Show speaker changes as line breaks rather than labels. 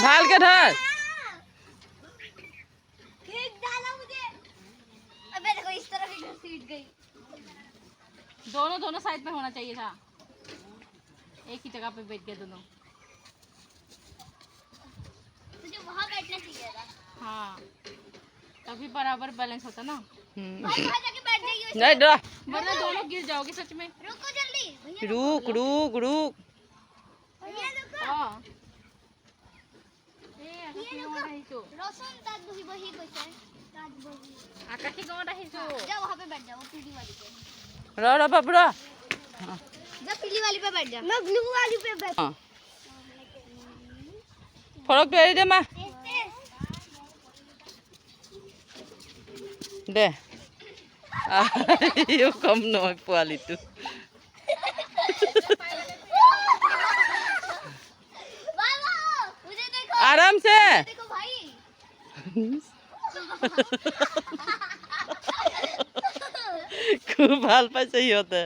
ढाल के धर।
अबे देखो इस तरफ ही घसीट गई।
दोनों साइड पे होना चाहिए था, एक ही जगह पे बैठ गए दोनों।
तुझे वहाँ बैठना चाहिए था।
हाँ तभी बराबर बैलेंस होता ना।
भाई वहाँ जाके बैठ जाइए।
नहीं डरा,
वरना दोनों गिर जाओगे सच में।
रुको जल्दी भैया।
रुक रुक रुक।
भैया रुको।
हाँ ए आकाशी गाँव रहिছো।
रोशन ताज बही कैसे ताज बही।
आकाशी गाँव रहिছো।
जा वहाँ पे बैठ जाओ पीली वाली पे।
रो रो बाबूरा।
जा पीली वाली पे बैठ जा। मैं ब्लू वाली पे बैठ।
हाँ फरक पेरी दे माँ दे। यो कम নহয় পোৱালিটো।
मुझे देखो।
आराम से।
देखो भाई।
खूब ভাল পাইছে সিহঁতে।